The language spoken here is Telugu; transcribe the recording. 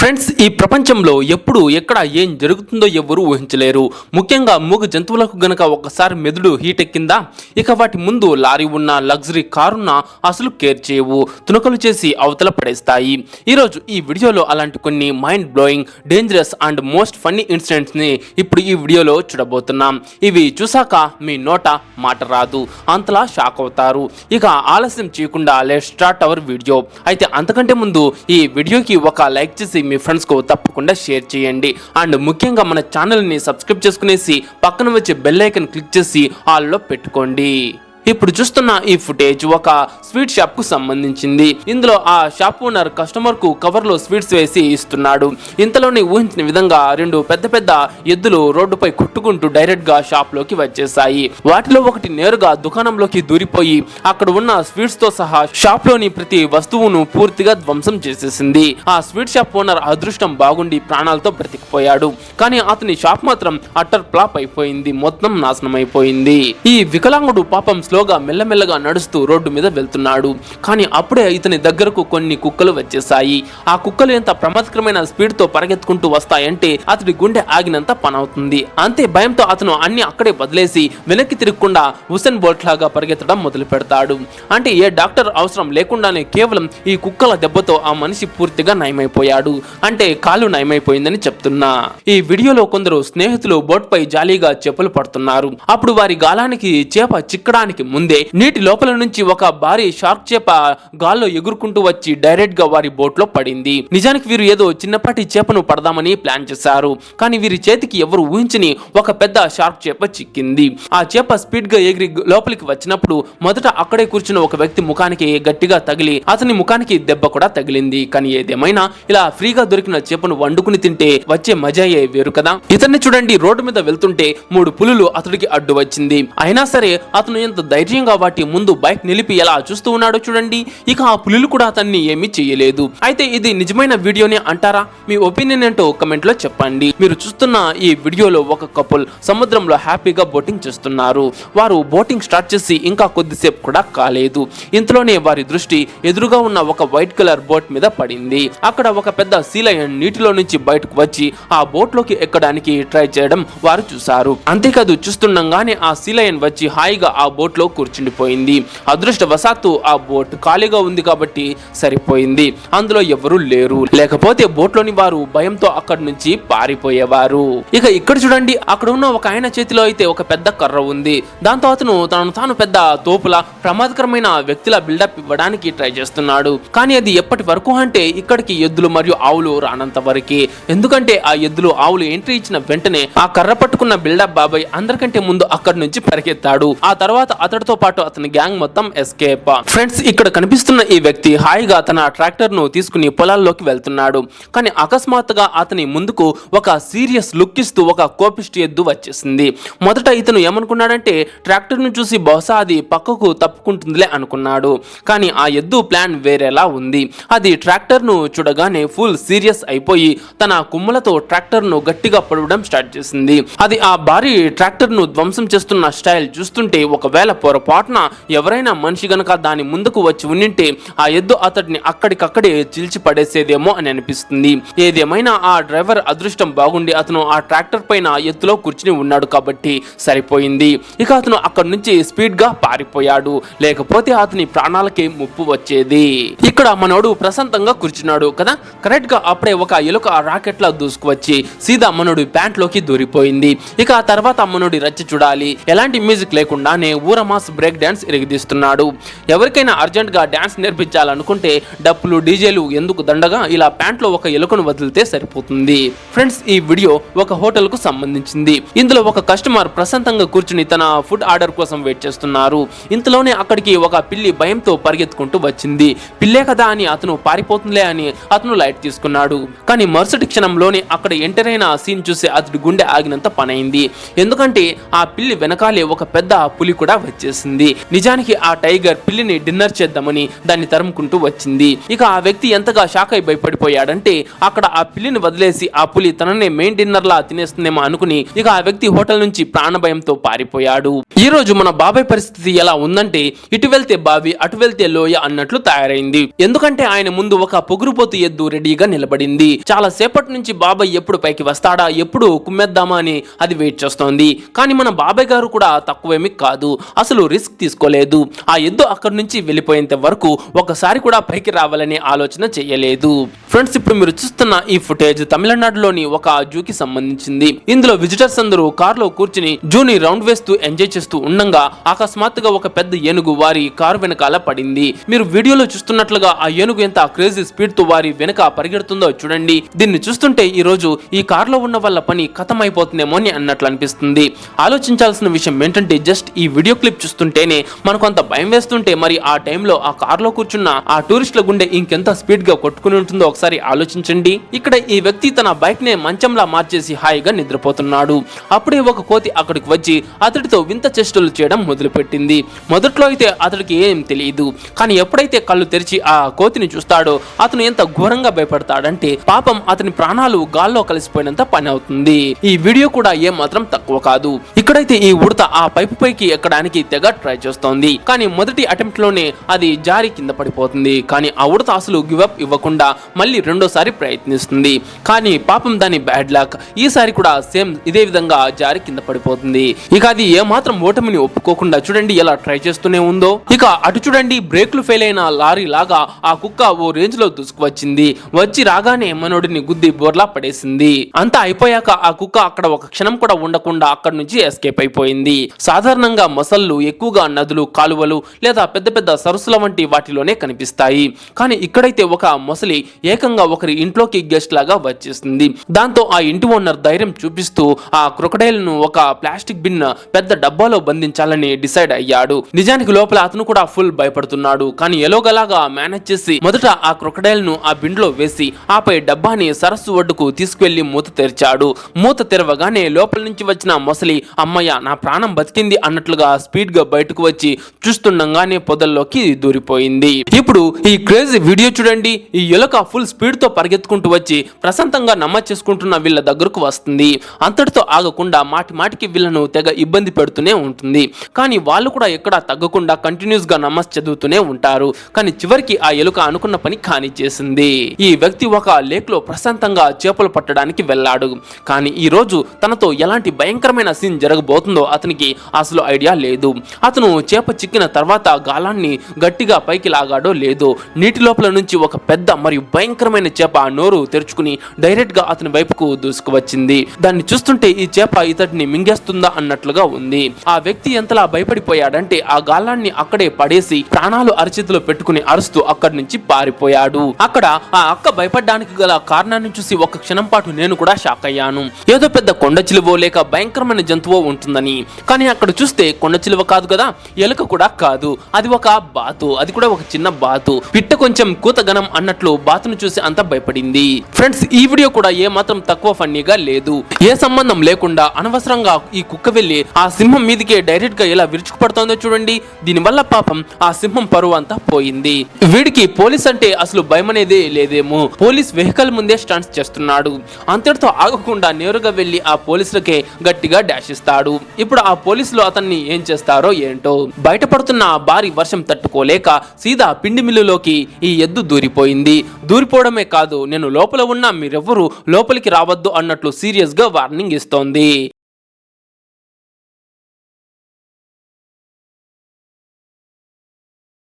ఫ్రెండ్స్, ఈ ప్రపంచంలో ఎప్పుడు ఎక్కడ ఏం జరుగుతుందో ఎవ్వరూ ఊహించలేరు. ముఖ్యంగా మూగ జంతువులకు గనక ఒకసారి మెదడు హీట్ ఎక్కిందా, ఇక వాటి ముందు లారీ ఉన్న, లగ్జరీ కారున్న అసలు కేర్ చేయవు, తునకలు చేసి అవతల పడేస్తాయి. ఈరోజు ఈ వీడియోలో అలాంటి కొన్ని mind blowing, dangerous and most funny incidents ని ఇప్పుడు ఈ వీడియోలో చూడబోతున్నాం. ఇవి చూసాక మీ నోట మాట రాదు, అంతలా షాక్ అవుతారు. ఇక ఆలస్యం చేయకుండా లెట్స్ స్టార్ట్ అవర్ వీడియో. అయితే అంతకంటే ముందు ఈ వీడియోకి ఒక లైక్ చేసి మీ ఫ్రెండ్స్ కు తప్పకుండా షేర్ చేయండి. అండ్ ముఖ్యంగా మన ఛానల్ ని సబ్స్క్రైబ్ చేసుకునేసి పక్కన వచ్చే బెల్ ఐకాన్ క్లిక్ చేసి ఆల్ లో పెట్టుకోండి. ఇప్పుడు చూస్తున్న ఈ ఫుటేజ్ ఒక స్వీట్ షాప్ కు సంబంధించింది. ఇందులో ఆ షాప్ ఓనర్ కస్టమర్ కు కవర్ లో స్వీట్స్ వేసి ఇస్తున్నాడు. ఇంతలోనే ఊహించిన విధంగా రెండు పెద్ద పెద్ద ఎద్దులు రోడ్డుపై కొట్టుకుంటూ డైరెక్ట్ గా షాప్ లోకి వచ్చేసాయి. వాటిలో ఒకటి నేరుగా దుకాణంలోకి దూరిపోయి అక్కడ ఉన్న స్వీట్స్ తో సహా షాప్ లోని ప్రతి వస్తువును పూర్తిగా ధ్వంసం చేసేసింది. ఆ స్వీట్ షాప్ ఓనర్ అదృష్టం బాగుండి ప్రాణాలతో బ్రతికిపోయాడు. కానీ అతని షాప్ మాత్రం అట్టర్ ఫ్లాప్ అయిపోయింది, మొత్తం నాశనం అయిపోయింది. ఈ వికలాంగుడు పాపం స్లోగా మెల్లమెల్లగా నడుస్తూ రోడ్డు మీద వెళ్తున్నాడు. కానీ అప్పుడే ఇతని దగ్గరకు కొన్ని కుక్కలు వచ్చేసాయి. ఆ కుక్కలు ఎంత ప్రమాదకరమైన స్పీడ్ తో పరిగెత్తుకుంటూ వస్తాయంటే అతడి గుండె ఆగినంత పనవుతుంది. అంతే భయంతో అతను అన్ని అక్కడే వదిలేసి వెనక్కి తిరగకుండా హుసేన్ బోల్ట్ లాగా పరిగెత్తడం మొదలు పెడతాడు. అంటే ఏ డాక్టర్ అవసరం లేకుండానే కేవలం ఈ కుక్కల దెబ్బతో ఆ మనిషి పూర్తిగా నయమైపోయాడు. అంటే కాలు నయమైపోయిందని చెప్తున్నా. ఈ వీడియోలో కొందరు స్నేహితులు బోట్ పై జాలీగా చేపలు పడుతున్నారు. అప్పుడు వారి గాలానికి చేప చిక్కడానికి ముందే నీటి లోపల నుంచి ఒక భారీ షార్క్ చేప గాల్లో ఎగురుకుంటూ వచ్చి డైరెక్ట్ గా వారి బోట్ లో పడింది. నిజానికి వీరు ఏదో చిన్నపాటి చేపను పడదామని ప్లాన్ చేశారు. కానీ వీరి చేతికి ఎవరు ఊహించని ఒక పెద్ద షార్క్ చేప చిక్కింది. ఆ చేప స్పీడ్ గా ఎగిరి లోపలికి వచ్చినప్పుడు మొదట అక్కడే కూర్చున్న ఒక వ్యక్తి ముఖానికి గట్టిగా తగిలి అతని ముఖానికి దెబ్బ కూడా తగిలింది. కానీ ఏదేమైనా ఇలా ఫ్రీగా దొరికిన చేపను వండుకుని తింటే వచ్చే మజాయే వేరు కదా. ఇతన్ని చూడండి, రోడ్డు మీద వెళ్తుంటే 3 పులులు అతడికి అడ్డు వచ్చింది. అయినా సరే అతను ఎంత ధైర్యంగా వాటి ముందు బైక్ నిలిపి ఎలా చూస్తూ ఉన్నాడో చూడండి. ఇక ఆ పులులు కూడా అతన్ని ఏమీ చేయలేదు. అయితే ఇది నిజమైన వీడియోనే అంటారా? మీ ఒపీనియన్ ఏంటో కమెంట్ లో చెప్పండి. మీరు చూస్తున్న ఈ వీడియోలో ఒక కపుల్ సముద్రంలో హ్యాపీగా బోటింగ్ చేస్తున్నారు. వారు బోటింగ్ స్టార్ట్ చేసి ఇంకా కొద్దిసేపు కూడా కాలేదు. ఇంతలోనే వారి దృష్టి ఎదురుగా ఉన్న ఒక వైట్ కలర్ బోట్ మీద పడింది. అక్కడ ఒక పెద్ద సీ లయన్ నీటిలో నుంచి బయటకు వచ్చి ఆ బోట్ లోకి ఎక్కడానికి ట్రై చేయడం వారు చూశారు. అంతేకాదు, చూస్తుండగానే ఆ సీ లయన్ వచ్చి హాయిగా ఆ బోట్ లో కూర్చుండిపోయింది. అదృష్టవశాత్తు ఆ బోట్ ఖాళీగా ఉంది కాబట్టి సరిపోయింది. అందులో ఎవరూ లేరు, లేకపోతే బోట్ లోని వారు భయంతో అక్కడి నుంచి పారిపోయేవారు. ఇక ఇక్కడ చూడండి, అక్కడ ఉన్న ఒక ఆయన చేతిలో అయితే ఒక పెద్ద కర్ర ఉంది. దాంతో అతను తాను పెద్ద తోపులా ప్రమాదకరమైన వ్యక్తిలా బిల్డప్ ఇవ్వడానికి ట్రై చేస్తున్నాడు. కానీ అది ఎప్పటి వరకు అంటే ఇక్కడికి ఎద్దులు మరియు ఆవులు రానంత వరకే. ఎందుకంటే ఆ ఎద్దులు ఆవులు ఎంట్రీ ఇచ్చిన వెంటనే ఆ కర్ర పట్టుకున్న బిల్డప్ బాబాయ్ అందరికంటే ముందు అక్కడి నుంచి పరిగెత్తాడు. ఆ తర్వాత అతడితో పాటు అతని గ్యాంగ్ మొత్తం ఎస్కేప్. ఫ్రెండ్స్, ఇక్కడ కనిపిస్తున్న ఈ వ్యక్తి హాయిగా తన ట్రాక్టర్ ను తీసుకుని పొలాల్లోకి వెళ్తున్నాడు. కానీ అకస్మాత్తుగా అతని ముందుకు ఒక సీరియస్ లుక్ ఇస్తూ ఒక కోపిష్టి ఎద్దు వచ్చేసింది. మొదట ఇతను ఏమనుకున్నాడంటే ట్రాక్టర్ ను చూసి బహుశా అది పక్కకు తప్పుకుంటుందిలే అనుకున్నాడు. కానీ ఆ ఎద్దు ప్లాన్ వేరేలా ఉంది. అది ట్రాక్టర్ ను చూడగానే ఫుల్ సీరియస్ అయిపోయి తన కుమ్మలతో ట్రాక్టర్ ను గట్టిగా పొడవడం స్టార్ట్ చేసింది. అది ఆ భారీ ట్రాక్టర్ ను ధ్వంసం చేస్తున్న స్టైల్ చూస్తుంటే ఒకవేళ పొరపాటున ఎవరైనా మనిషి గనక దాని ముందుకు వచ్చి ఉండింటే ఆ ఎద్దు అతడిని అక్కడికక్కడే చిల్చి పడేసేదేమో అని అనిపిస్తుంది. ఏదేమైనా ఆ డ్రైవర్ అదృష్టం బాగుండి అతను ఆ ట్రాక్టర్ పైన ఎత్తులో కూర్చుని ఉన్నాడు కాబట్టి సరిపోయింది. ఇక అతను అక్కడి నుంచి స్పీడ్ గా పారిపోయాడు, లేకపోతే అతని ప్రాణాలకి ముప్పు వచ్చేది. ఇక్కడ మనోడు ప్రశాంతంగా కూర్చున్నాడు కదా. కరెక్ట్ గా అప్పుడే ఒక ఎలుక రాకెట్ లా దూసుకువచ్చి సీదా మనోడి ప్యాంట్ లోకి దూరిపోయింది. ఇక ఆ తర్వాత మనోడి రచ్చ చూడాలి. ఎలాంటి మ్యూజిక్ లేకుండానే ఊరమాస్ బ్రేక్ డాన్స్ ఎరగదీస్తున్నాడు. ఎవరికైనా అర్జెంట్ గా డాన్స్ నేర్పించాలనుకుంటే డప్పులు డీజేలు ఎందుకు దండగా ఇలా ప్యాంట్ లో ఒక ఎలుకను వదిలితే సరిపోతుంది. ఫ్రెండ్స్, ఈ వీడియో ఒక హోటల్ కు సంబంధించింది. ఇందులో ఒక కస్టమర్ ప్రశాంతంగా కూర్చుని తన ఫుడ్ ఆర్డర్ కోసం వెయిట్ చేస్తున్నారు. ఇంతలోనే అక్కడికి ఒక పిల్లి భయంతో పరిగెత్తుకుంటూ వచ్చింది. పిల్లే కదా అని అతను పారిపోతుందిలే అని అతను లైట్ తీసుకున్నాడు. కానీ మరుసటి క్షణంలోనే అక్కడ ఎంటర్ అయిన సీన్ చూసి అతడి గుండె ఆగినంత పనైంది. ఎందుకంటే ఆ పిల్లి వెనకాలే ఒక పెద్ద పులి కూడా వచ్చేసింది. నిజానికి ఆ టైగర్ పిల్లిని డిన్నర్ చేద్దామని దాన్ని తరుముకుంటూ వచ్చింది. ఇక ఆ వ్యక్తి ఎంతగా షాక్ అయి భయపడిపోయాడంటే అక్కడ ఆ పిల్లిని వదిలేసి ఆ పులి తననే మెయిన్ డిన్నర్ లా తినేస్తుందేమో అనుకుని ఇక ఆ వ్యక్తి హోటల్ నుంచి ప్రాణభయంతో పారిపోయాడు. ఈ రోజు మన బాబాయ్ పరిస్థితి ఎలా ఉందంటే ఇటు వెళ్తే బావి అటు వెళ్తే లోయ అన్నట్లు తయారైంది. ఎందుకంటే ఆయన ముందు ఒక పొగురుపోతు ఎద్దు రెడీగా నిలబడింది. చాలా సేపటి నుంచి బాబాయ్ ఎప్పుడు పైకి వస్తాడా, ఎప్పుడు కుమ్మేద్దామా అని అది వెయిట్ చేస్తోంది. కానీ మన బాబాయ్ గారు కూడా తక్కువేమీ కాదు, అసలు రిస్క్ తీసుకోలేదు. ఆ ఎద్దు అక్కడి నుంచి వెళ్ళిపోయేంత వరకు ఒకసారి కూడా పైకి రావాలనే ఆలోచన చేయలేదు. ఫ్రెండ్స్, ఇప్పుడు మీరు చూస్తున్న ఈ ఫుటేజ్ తమిళనాడులోని ఒక జూకి సంబంధించింది. ఇందులో విజిటర్స్ అందరూ కారులో కూర్చుని జూని రౌండ్ వేస్తూ ఎంజాయ్ చేస్తూ ఉండగా అకస్మాత్తుగా ఒక పెద్ద ఏనుగు వారి కారు వెనకాల పడింది. మీరు వీడియోలో చూస్తున్నట్లుగా ఆ ఏనుగు ఎంత క్రేజీ స్పీడ్ తో వారి వెనక పరిగెడుతుందో చూడండి. దీన్ని చూస్తుంటే ఈ రోజు ఈ కారులో ఉన్న వాళ్ళ పని ఖతం అయిపోతుందేమో అని అన్నట్లు అనిపిస్తుంది. ఆలోచించాల్సిన విషయం ఏంటంటే జస్ట్ ఈ వీడియో క్లిప్ చూస్తుంటేనే మనకు అంత భయం వేస్తుంటే మరి ఆ టైంలో ఆ కారులో కూర్చున్న ఆ టూరిస్టుల గుండె ఇంకెంత స్పీడ్ గా కొట్టుకుని ఉంటుందో ఒకసారి ఆలోచించండి. ఇక్కడ ఈ వ్యక్తి తన బైక్ నే మంచంలా మార్చేసి హాయిగా నిద్రపోతున్నాడు. అప్పుడే ఒక కోతి అక్కడికి వచ్చి అతడితో వింత చేష్టలు చేయడం మొదలుపెట్టింది. మొదట్లో అయితే అతడికి ఏం తెలియదు, కానీ ఎప్పుడైతే కళ్ళు తెరిచి ఆ కోతిని చూస్తాడో అతను ఎంత ఘోరంగా భయపడతాడంటే పాపం అతని ప్రాణాలు గాల్లో కలిసిపోయినంత పని అవుతుంది. ఈ వీడియో కూడా ఏ మాత్రం తక్కువ కాదు. ఇక్కడైతే ఈ ఉడత ఆ పైపు పైకి ఎక్కడానికి తెగ ట్రై చేస్తోంది. కానీ మొదటి అటెంప్ట్ లోనే అది జారి కింద పడిపోతుంది. కానీ ఆ ఉడత అసలు గివ్ అప్ ఇవ్వకుండా మళ్ళీ రెండోసారి ప్రయత్నిస్తుంది. కానీ పాపం దాని బ్యాడ్ లక్ ఈసారి కూడా సేమ్ ఇదే విధంగా జారి కింద పడిపోతుంది. ఇక అది ఏ మాత్రం ఓటమిని ఒప్పుకోకుండా చూడండి ఎలా ట్రై చేస్తూనే ఉందో. ఇక అటు చూడండి, బ్రేక్లు ఫెయిల్ అయిన లారీ లాగా ఆ కుక్క ఓ రేంజ్ లో దూసుకువచ్చింది. వచ్చి రాగానే మనోడిని గుద్ది బోర్లా పడేసింది. అంతా అయిపోయాక ఆ కుక్క అక్కడ ఒక క్షణం కూడా ఉండకుండా అక్కడి నుంచి ఎస్కేప్ అయిపోయింది. సాధారణంగా మొసళ్ళు ఎక్కువగా నదులు, కాలువలు లేదా పెద్ద పెద్ద సరస్సుల వంటి వాటిలోనే కనిపిస్తాయి. కానీ ఇక్కడైతే ఒక మొసలి ఏకంగా ఒకరి ఇంట్లోకి గెస్ట్ లాగా వచ్చేసింది. దాంతో ఆ ఇంటి ఓనర్ ధైర్యం చూపిస్తూ ఆ క్రొకడైల్ ను ఒక ప్లాస్టిక్ బిన్ పెద్ద డబ్బాలో బంధించాలని డిసైడ్ అయ్యాడు. నిజానికి లోపల అతను కూడా ఫుల్ భయపడుతున్నాడు. కానీ ఎలాగోలాగా మేనేజ్ చేసి మొదట ఆ క్రొకడైల్ ను ఆ బిన్ లో వేసి ఆపై డబ్బాని సరస్సు ఒడ్డుకు తీసుకెళ్లి మూత తెరిచాడు. మూత తెరవగానే లోపల నుంచి వచ్చిన మొసలి అమ్మయ్య నా ప్రాణం బతికింది అన్నట్లుగా స్పీడ్ గా బయటకు వచ్చి చూస్తుండగానే పొదల్లోకి దూరిపోయింది. ఇప్పుడు ఈ క్రేజీ వీడియో చూడండి. ఈ ఎలుక ఫుల్ స్పీడ్ తో పరిగెత్తుకుంటూ వచ్చి ప్రశాంతంగా నమాజ్ చేసుకుంటున్న వీళ్ళ దగ్గరకు వస్తుంది. అంతటితో ఆగకుండా మాటి మాటికి వీళ్ళను తెగ ఇబ్బంది పెడుతూనే ఉంటుంది. కానీ వాళ్ళు కూడా ఎక్కడా తగ్గకుండా కంటిన్యూస్ గా నమాజ్ చదువుతూనే ఉంటారు. కానీ చివరికి ఆ ఎలుక అనుకున్న పని కాని చేసింది. ఈ వ్యక్తి ఒక లేక్ లో ప్రశాంతంగా చేపలు పట్టడానికి వెళ్ళాడు. కానీ ఈ రోజు తనతో ఎలాంటి భయంకరమైన సీన్ జరగబోతుందో అతనికి అసలు ఐడియా లేదు. అతను చేప చిక్కిన తర్వాత గాలాన్ని గట్టిగా పైకి లాగాడో లేదో నీటి లోపల నుంచి ఒక పెద్ద మరియు భయంకరమైన చేప నోరు తెరుచుకుని డైరెక్ట్ గా అతని వైపుకు దూసుకువచ్చింది. దాన్ని చూస్తుంటే ఈ చేప ఇతడిని మింగేస్తుందా అన్నట్లుగా ఉంది. ఆ వ్యక్తి ఎంతలా భయపడిపోయాడంటే ఆ గాలాన్ని అక్కడే పడేసి ప్రాణాలు అరచేతిలో పెట్టుకుని అరుస్తూ అక్కడి నుంచి పారిపోయాడు. అక్కడ ఆ అక్క భయపడడానికి గల కారణాన్ని చూసి ఒక క్షణం పాటు నేను కూడా షాక్ అయ్యాను. ఏదో పెద్ద కొండ చిలువో లేక భయంకరమైన జంతువో ఉంటుందని. కానీ అక్కడ చూస్తే కొండ చిలువ కాదు కదా, ఎలుక కూడా కాదు, అది ఒక బాతు. అది కూడా ఒక చిన్న బాతు. పిట్ట కొంచెం కూతగనం అన్నట్లు బాతును చూసి అంత భయపడింది. ఫ్రెండ్స్, ఈ వీడియో కూడా ఏ మాత్రం తక్కువ ఫన్నీగా లేదు. ఏ సంబంధం లేకుండా అనవసరంగా ఈ కుక్క వెళ్లి ఆ సింహం మీదకే డైరెక్ట్ గా ఎలా విరుచుకుపడుతోందో చూడండి. దీనివల్ల పాపం ఆ సింహం పరువు అంతా పోయింది. వీడికి పోలీస్ అంటే అసలు భయం అనేదే లేదేమో. పోలీస్ వెహికల్ ముందే స్టంట్స్ చేస్తున్నాడు. అంతటితో ఆగకుండా నేరుగా వెళ్లి ఆ పోలీసులకే గట్టిగా డాష్ ఇస్తాడు. ఇప్పుడు ఆ పోలీసులు అతన్ని ఏం చేస్తారో ఏంటో. బయటపడుతున్న భారీ వర్షం తట్టుకోలేక సీదా పిండి మిల్లులోకి ఈ ఎద్దు దూరిపోయింది. దూరిపోవడమే కాదు, నేను లోపల ఉన్నా మీరెవ్వరూ లోపలికి రావద్దు అన్నట్లు సీరియస్ గా వార్నింగ్ ఇస్తోంది.